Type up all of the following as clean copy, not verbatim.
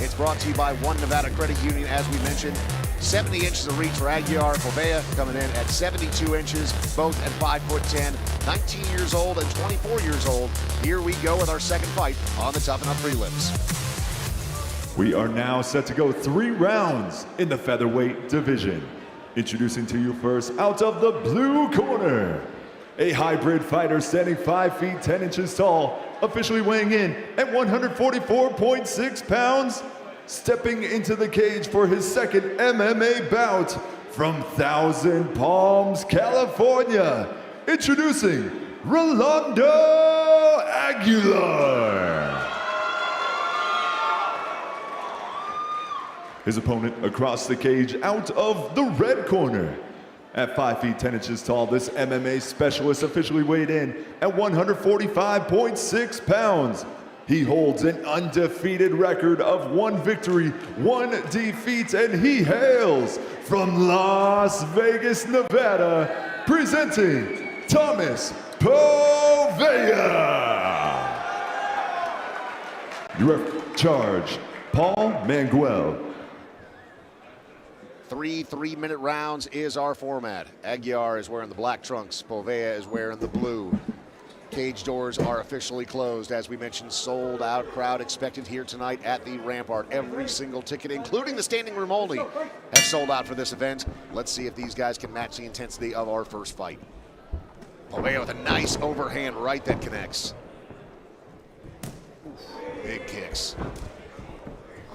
It's brought to you by One Nevada Credit Union, as we mentioned. 70 inches of reach for Aguilar. Povea coming in at 72 inches, both at 5'10", 19 years old and 24 years old. Here we go with our second fight on the Tuff-N-Uff prelims. We are now set to go 3 rounds in the featherweight division. Introducing to you first, out of the blue corner, a hybrid fighter standing 5 feet 10 inches tall, officially weighing in at 144.6 pounds, stepping into the cage for his second MMA bout from Thousand Palms, California. Introducing Rolando Aguilar. His opponent across the cage out of the red corner. At 5 feet 10 inches tall, this MMA specialist officially weighed in at 145.6 pounds. He holds an undefeated record of 1 victory, 1 defeat, and he hails from Las Vegas, Nevada, presenting Thomas Povea. You have charged Paul Manguel. 3 3-minute rounds is our format. Aguilar is wearing the black trunks. Povea is wearing the blue. Cage doors are officially closed. As we mentioned, sold out crowd expected here tonight at the Rampart. Every single ticket, including the standing room only, has sold out for this event. Let's see if these guys can match the intensity of our first fight. Povea with a nice overhand right that connects. Big kicks.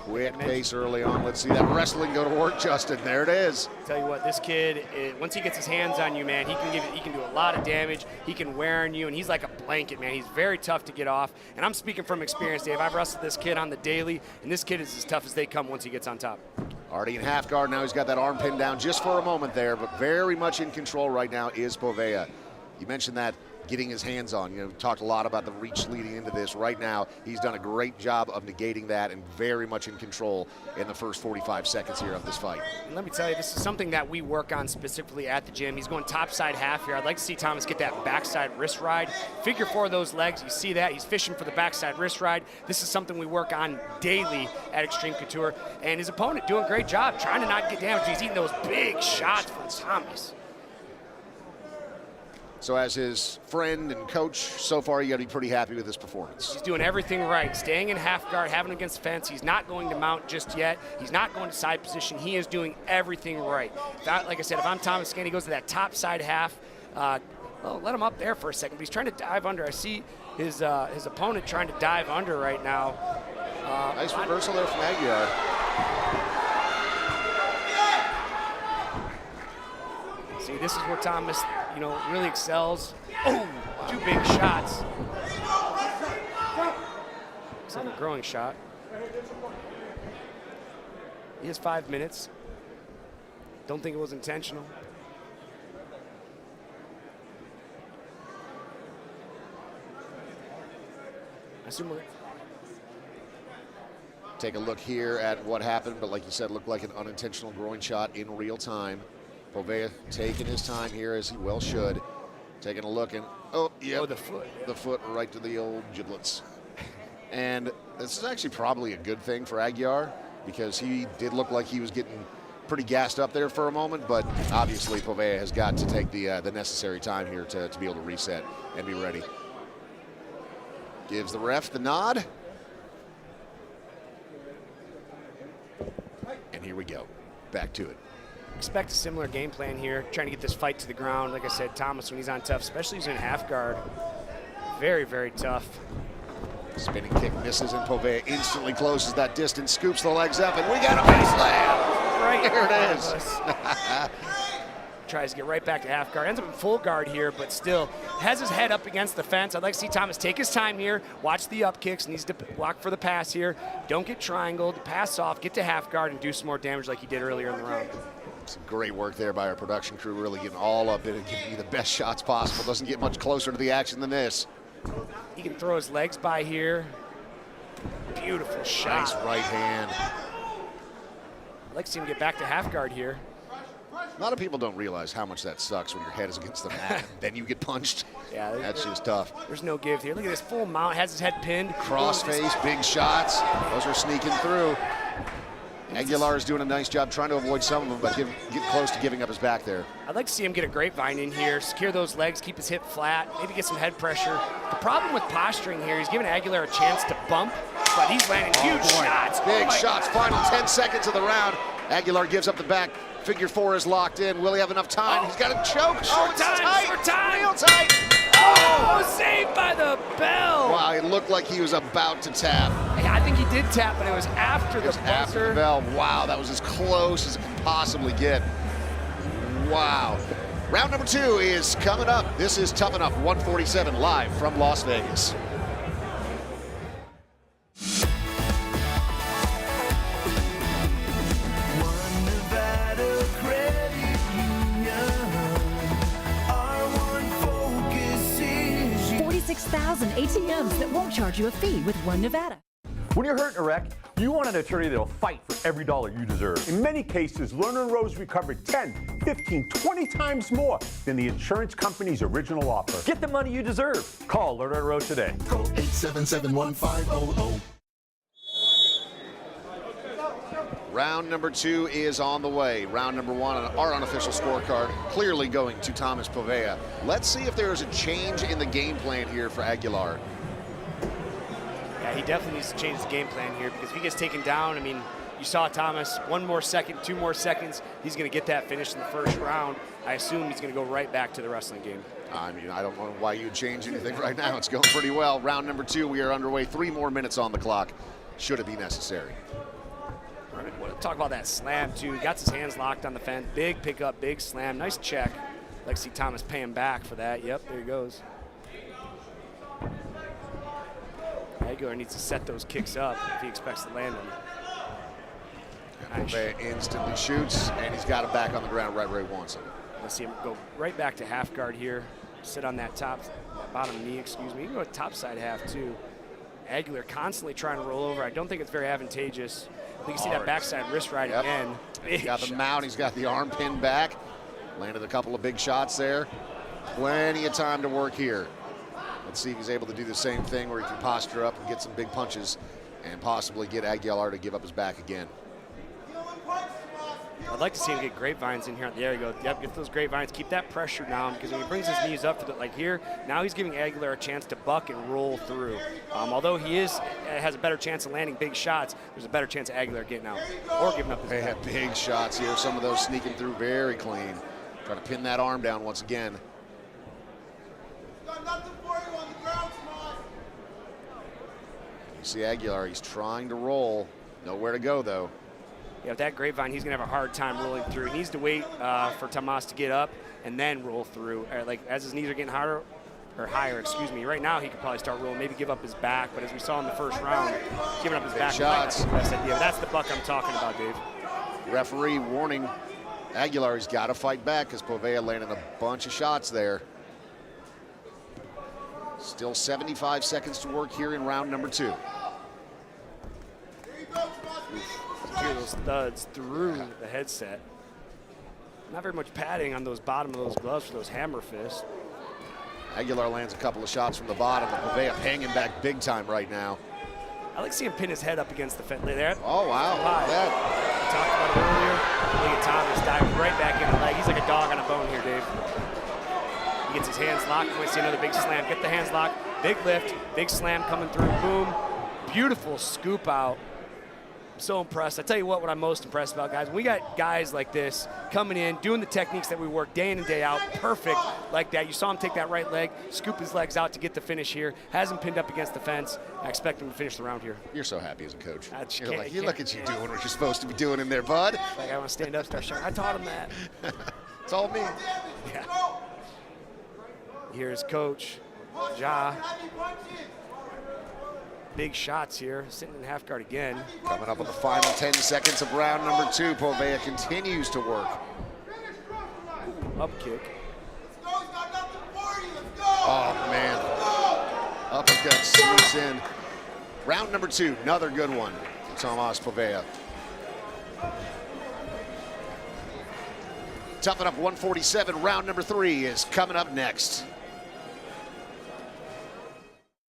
Quick pace early on. Let's see that wrestling go to work, Justin. There it is. Tell you what, this kid, once he gets his hands on you, man, he can do a lot of damage. He can wear on you, and he's like a blanket, man. He's very tough to get off. And I'm speaking from experience, Dave. I've wrestled this kid on the daily, and this kid is as tough as they come once he gets on top. Already in half guard now. He's got that arm pinned down just for a moment there, but very much in control right now is Povea. You mentioned that getting his hands on. You know, we talked a lot about the reach leading into this. Right now, he's done a great job of negating that and very much in control in the first 45 seconds here of this fight. And let me tell you, this is something that we work on specifically at the gym. He's going topside half here. I'd like to see Thomas get that backside wrist ride. Figure 4 of those legs, you see that. He's fishing for the backside wrist ride. This is something we work on daily at Extreme Couture. And his opponent doing a great job, trying to not get damaged. He's eating those big shots from Thomas. So as his friend and coach, so far you got to be pretty happy with his performance. He's doing everything right, staying in half guard, having against the fence. He's not going to mount just yet. He's not going to side position. He is doing everything right. Like I said, if I'm Thomas again, he goes to that top side half. Well, let him up there for a second, but he's trying to dive under. I see his opponent trying to dive under right now. Nice reversal there from Aguilar. See, this is where Thomas, really excels. Oh, 2 big shots. It's like a growing shot. He has 5 minutes. Don't think it was intentional. I assume we're... Take a look here at what happened, but like you said, looked like an unintentional groin shot in real time. Povea taking his time here, as he well should. Taking a look, and the foot. The foot right to the old giblets. And this is actually probably a good thing for Aguilar, because he did look like he was getting pretty gassed up there for a moment, but obviously Povea has got to take the necessary time here to be able to reset and be ready. Gives the ref the nod. And here we go. Back to it. Expect a similar game plan here, trying to get this fight to the ground. Like I said, Thomas, when he's on tough, especially he's in half guard, very, very tough. Spinning kick misses, and Povea instantly closes that distance, scoops the legs up, and we got a base slam. Right there it is. Tries to get right back to half guard. Ends up in full guard here, but still has his head up against the fence. I'd like to see Thomas take his time here, watch the up kicks, needs to block for the pass here. Don't get triangled, pass off, get to half guard, and do some more damage like he did earlier in the round. Some great work there by our production crew, really getting all up in it, giving you the best shots possible. Doesn't get much closer to the action than this. He can throw his legs by here. Beautiful shot. Nice right hand. I'd like to see him get back to half guard here. A lot of people don't realize how much that sucks when your head is against the mat and then you get punched. Yeah, that's just tough. There's no give here. Look at this full mount, has his head pinned. Crossface, big shots. Those are sneaking through. Aguilar is doing a nice job trying to avoid some of them, but get close to giving up his back there. I'd like to see him get a grapevine in here, secure those legs, keep his hip flat, maybe get some head pressure. The problem with posturing here, he's giving Aguilar a chance to bump, but he's landing huge shots. Big shots, final 10 seconds of the round. Aguilar gives up the back. Figure 4 is locked in. Will he have enough time? He's got a choke. It's tight. Short time. Real tight. Oh, saved by the bell. Wow, it looked like he was about to tap. I think he did tap, but it was after the buzzer. After the bell. Wow, that was as close as it can possibly get. Wow. Round number 2 is coming up. This is Tuff-N-Uff 147 live from Las Vegas. ATMs that won't charge you a fee with One Nevada. When you're hurt in a wreck, you want an attorney that'll fight for every dollar you deserve. In many cases, Lerner & Rose recovered 10, 15, 20 times more than the insurance company's original offer. Get the money you deserve. Call Lerner & Rose today. Call 877-1500. Round number 2 is on the way. Round number 1 on our unofficial scorecard, clearly going to Thomas Povea. Let's see if there is a change in the game plan here for Aguilar. Yeah, he definitely needs to change his game plan here because if he gets taken down, I mean, you saw Thomas, 1 more second, 2 more seconds, he's going to get that finish in the first round. I assume he's going to go right back to the wrestling game. I mean, I don't know why you'd change anything right now. It's going pretty well. Round number 2, we are underway. 3 more minutes on the clock, should it be necessary. Talk about that slam too. Got his hands locked on the fence. Big pickup, big slam. Nice check. Like to see Thomas pay him back for that. Yep, there he goes. Aguilar needs to set those kicks up if he expects to land them. Povea instantly shoots, and he's got him back on the ground right where he wants him. Let's see him go right back to half guard here. Sit on that bottom knee, excuse me. You can go to top side half too. Aguilar constantly trying to roll over. I don't think it's very advantageous. You can see that backside wrist right again. He's got the mount, he's got the arm pinned back. Landed a couple of big shots there. Plenty of time to work here. Let's see if he's able to do the same thing where he can posture up and get some big punches and possibly get Aguilar to give up his back again. I'd like to see him get grapevines in here. There you go. Yep, get those grapevines. Keep that pressure down because when he brings his knees up to the, like here, now he's giving Aguilar a chance to buck and roll through. Although he has a better chance of landing big shots, there's a better chance of Aguilar getting out or giving up his They back. have big shots here. Some of those sneaking through very clean. Trying to pin that arm down once again. You see Aguilar, he's trying to roll. Nowhere to go though. Yeah, with that grapevine, he's gonna have a hard time rolling through. He needs to wait for Tomas to get up and then roll through. Like as his knees are getting higher, excuse me. Right now, he could probably start rolling, maybe give up his back. But as we saw in the first round, giving up his back. Shots. Might not be the best idea. But that's the buck I'm talking about, Dave. Referee warning Aguilar, he's got to fight back because Povea landed a bunch of shots there. Still 75 seconds to work here in round number 2. Hear those thuds through the headset. Not very much padding on those bottom of those gloves for those hammer fists. Aguilar lands a couple of shots from the bottom, but Povea hanging back big time right now. I like seeing him pin his head up against the fence there. Oh, wow. Look at that. We talked about it earlier. Look at Thomas diving right back in the leg. He's like a dog on a bone here, Dave. He gets his hands locked. You might see another big slam. Get the hands locked. Big lift. Big slam coming through. Boom. Beautiful scoop out. I'm so impressed. I tell you what I'm most impressed about, guys. We got guys like this coming in, doing the techniques that we work day in and day out, perfect like that. You saw him take that right leg, scoop his legs out to get the finish here. Has him pinned up against the fence. I expect him to finish the round here. You're so happy as a coach. You're like, look at you doing what you're supposed to be doing in there, bud. Like I want to stand up, start shouting. I taught him that. It's all me. Yeah. Here's Coach Ja. Big shots here, sitting in half guard again. Coming up on the final 10 seconds of round number 2, Povea continues to work. Up kick. Oh, man. Uppercut sneaks in. Round number 2, another good one for Thomas Povea. Tuff-N-Uff 147, round number 3 is coming up next.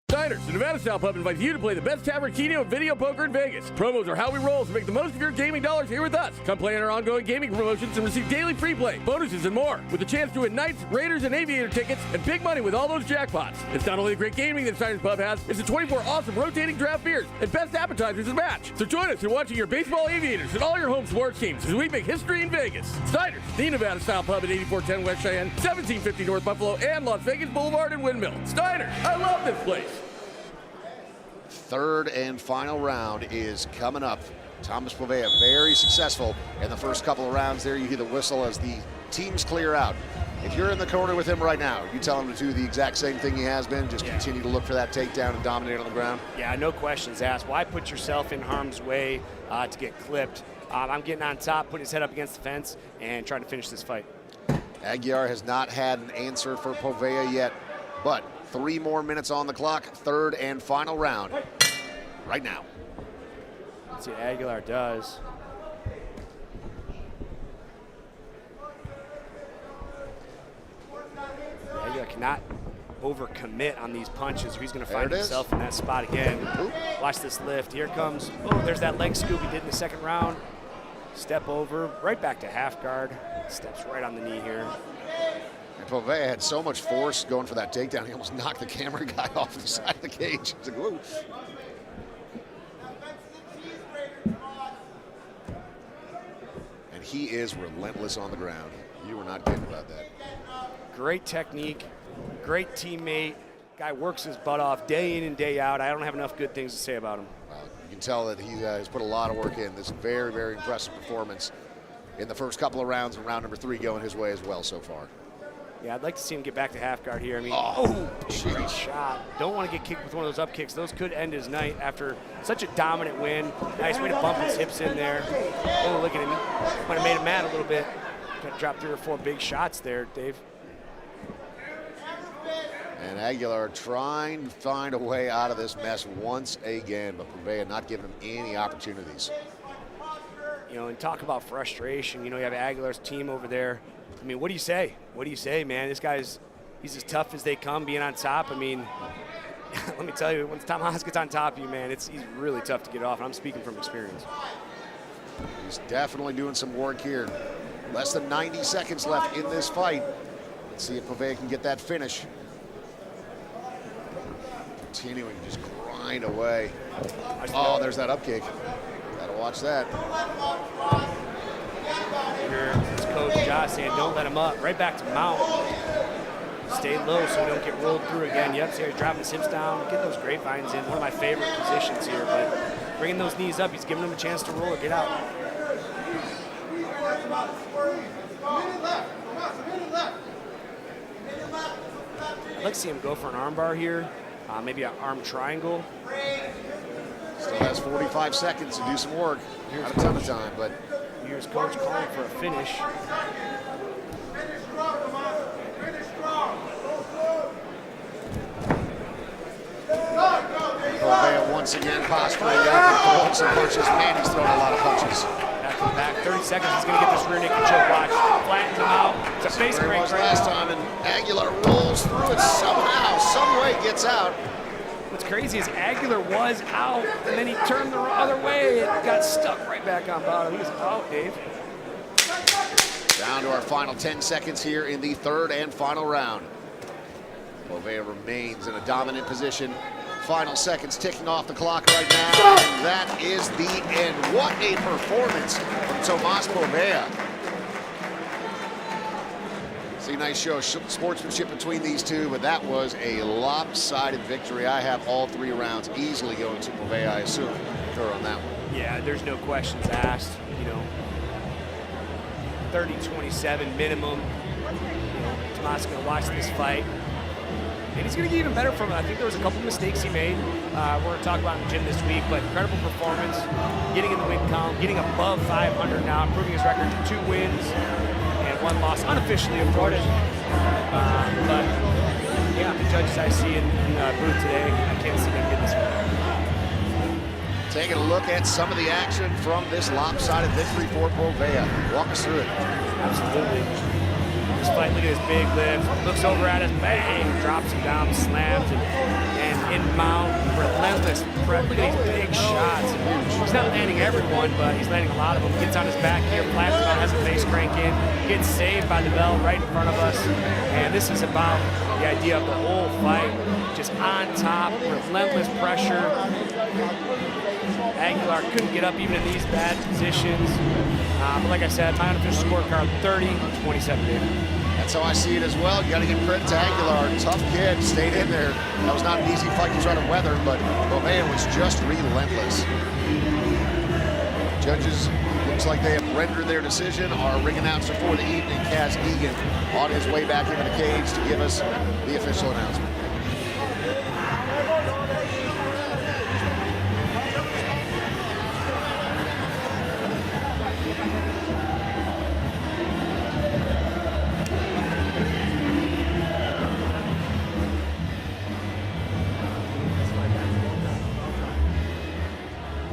Diners, the Nevada-style pub invites you to play the best tavern, keno, and video poker in Vegas. Promos are how we roll, so make the most of your gaming dollars here with us. Come play in our ongoing gaming promotions and receive daily free play, bonuses, and more, with a chance to win Knights, Raiders, and Aviator tickets and big money with all those jackpots. It's not only the great gaming that Diners Pub has, it's the 24 awesome rotating draft beers and best appetizers to match. So join us in watching your baseball Aviators and all your home sports teams as we make history in Vegas. Diners, the Nevada-style pub at 8410 West Cheyenne, 1750 North Buffalo, and Las Vegas Boulevard and Windmill. Diners, I love this place. Third and final round is coming up. Thomas Povea very successful in the first couple of rounds there. You hear the whistle as the teams clear out. If you're in the corner with him right now, you tell him to do the exact same thing he has been, just continue to look for that takedown and dominate on the ground? Yeah, no questions asked. Why put yourself in harm's way to get clipped? I'm getting on top, putting his head up against the fence, and trying to finish this fight. Aguilar has not had an answer for Povea yet, but 3 more minutes on the clock. Third and final round right now. Let's see what Aguilar does. Aguilar cannot overcommit on these punches, or he's going to find himself in that spot again. Watch this lift. Here comes, oh, there's that leg scoop he did in the second round. Step over, right back to half guard. Steps right on the knee here. And Povea had so much force going for that takedown, he almost knocked the camera guy off the side of the cage. He's like, whoa. And he is relentless on the ground. You were not kidding about that. Great technique, great teammate. Guy works his butt off day in and day out. I don't have enough good things to say about him. You can tell that he has put a lot of work in. This very, very impressive performance in the first couple of rounds, and round number 3 going his way as well so far. Yeah, I'd like to see him get back to half guard here. I mean, great shot. Don't want to get kicked with one of those up kicks. Those could end his night after such a dominant win. Nice way to bump his hips in there. Oh, look at him. Might have made him mad a little bit. Got to drop 3 or 4 big shots there, Dave. And Aguilar trying to find a way out of this mess once again, but Povea not giving him any opportunities. You know, and talk about frustration. You know, you have Aguilar's team over there. I mean, what do you say? What do you say, man? This guy's, he's as tough as they come being on top. I mean, let me tell you, once Thomas gets on top of you, man, he's really tough to get off, and I'm speaking from experience. He's definitely doing some work here. Less than 90 seconds left in this fight. Let's see if Povea can get that finish. Continuing to just grind away. Oh, there's that up kick. Gotta watch that. Here, his coach Josh saying, don't let him up. Right back to mount. Stay low so we don't get rolled through again. Yep, see how he's dropping his hips down. Get those grapevines in. One of my favorite positions here, but bringing those knees up, he's giving them a chance to roll or get out. I'd like to see him go for an armbar here. Maybe an arm triangle. Still has 45 seconds to do some work. Not a ton of time, but here's coach calling for a finish. Povea once again posturing up and throwing some punches. Man, he's throwing a lot of punches. Back to the back, 30 seconds. He's going to get this rear naked choke. Watch. Flattens him out. It's a face break right last time, and Aguilar rolls through it somehow, some way gets out. What's crazy is Aguilar was out, and then he turned the other way and got stuck right back on bottom. He was out, Dave. Down to our final 10 seconds here in the third and final round. Povea remains in a dominant position. Final seconds ticking off the clock right now, and that is the end. What a performance from Thomas Povea. See, nice show of sportsmanship between these two, but that was a lopsided victory. I have all 3 rounds easily going to Povea, I assume, on that one. Yeah, there's no questions asked. You know, 30-27 minimum. You know, Tomas going to watch this fight. And he's going to get even better from it. I think there was a couple mistakes he made. We're going to talk about in the gym this week, but incredible performance, getting in the win column, getting above 500 now, improving his record to 2 wins and 1 loss, unofficially, of course. But yeah, the judges I see in booth today, I can't see them getting this one. Taking a look at some of the action from this lopsided victory for Povea. Walk us through it. Absolutely. This fight, look at his big lift. Looks over at us, bang, drops him down, slams, and in mount, relentless prep. Look at these big shots. He's not landing everyone, but he's landing a lot of them. Gets on his back here, flaps him out, has a face crank in, gets saved by the bell right in front of us. And this is about the idea of the whole fight. Just on top, relentless pressure. Aguilar couldn't get up even in these bad positions. But like I said, my unofficial scorecard, 30-27, David. That's how I see it as well. You got to give credit to Aguilar. Tough kid, stayed in there. That was not an easy fight to try to weather, but Povea was just relentless. Judges, looks like they have rendered their decision. Our ring announcer for the evening, Kaz Egan, on his way back into the cage to give us the official announcement.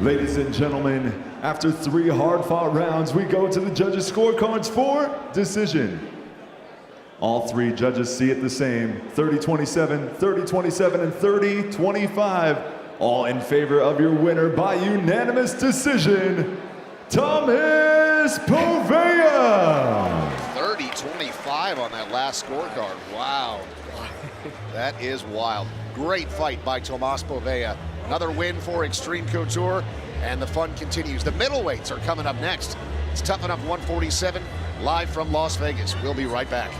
Ladies and gentlemen, after 3 hard-fought rounds, we go to the judges' scorecards for decision. All 3 judges see it the same, 30-27, 30-27, and 30-25. All in favor of your winner by unanimous decision, Thomas Povea. 30-25 on that last scorecard. Wow. That is wild. Great fight by Thomas Povea. Another win for Extreme Couture, and the fun continues. The middleweights are coming up next. It's Tuff-N-Uff 147, live from Las Vegas. We'll be right back.